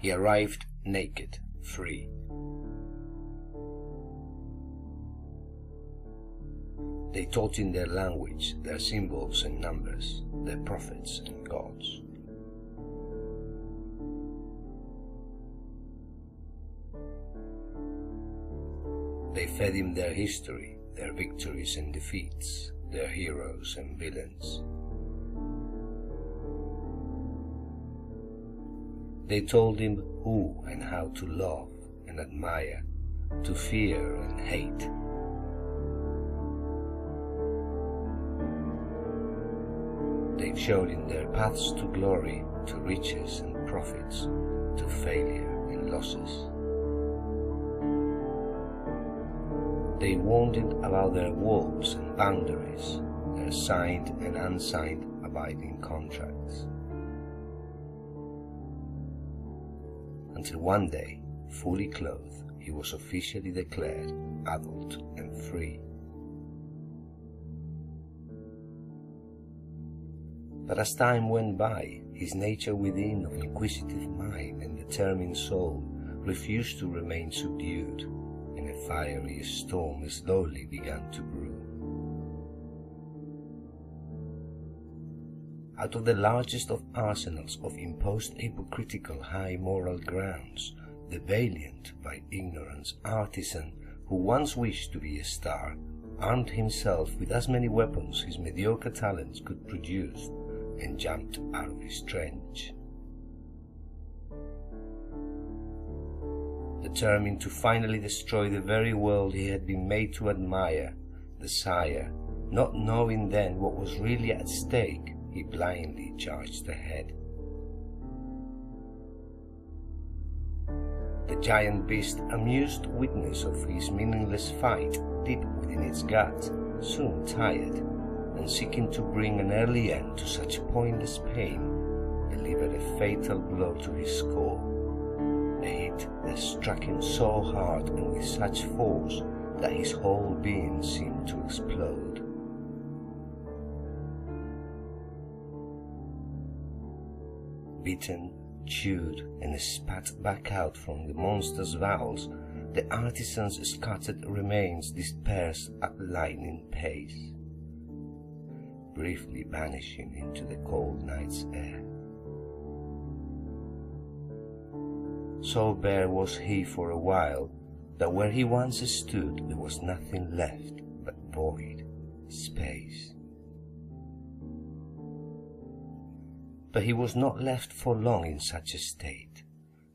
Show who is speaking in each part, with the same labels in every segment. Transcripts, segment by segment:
Speaker 1: He arrived naked, free. They taught in their language, their symbols and numbers, their prophets and gods. They fed him their history, their victories and defeats, their heroes and villains. They told him who and how to love and admire, to fear and hate. They showed him their paths to glory, to riches and profits, to failure and losses. They warned him about their walls and boundaries, their signed and unsigned abiding contracts. Until one day, fully clothed, he was officially declared adult and free. But as time went by, his nature within of inquisitive mind and determined soul refused to remain subdued, and a fiery storm slowly began to brew. Out of the largest of arsenals of imposed hypocritical high moral grounds, the valiant by ignorance artisan, who once wished to be a star, armed himself with as many weapons his mediocre talents could produce, and jumped out of his trench. Determined to finally destroy the very world he had been made to admire, the sire, not knowing then what was really at stake, he blindly charged ahead. The giant beast, amused witness of his meaningless fight deep within its gut, soon tired, and seeking to bring an early end to such pointless pain, delivered a fatal blow to his skull, a hit that struck him so hard and with such force that his whole being seemed to explode. Bitten, chewed, and spat back out from the monster's bowels, the artisan's scattered remains dispersed at lightning pace, briefly vanishing into the cold night's air. So bare was he for a while, that where he once stood there was nothing left but void, space. But he was not left for long in such a state,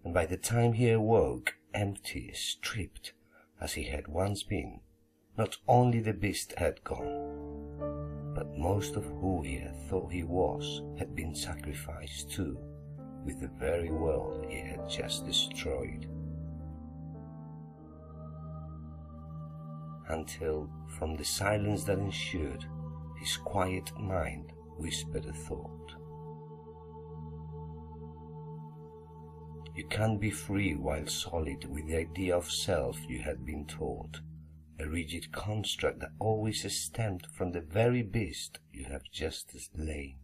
Speaker 1: and by the time he awoke, empty, stripped, as he had once been, not only the beast had gone, but most of who he had thought he was had been sacrificed too, with the very world he had just destroyed. Until, from the silence that ensued, his quiet mind whispered a thought. You can't be free while solid with the idea of self you had been taught, a rigid construct that always stemmed from the very beast you have just slain.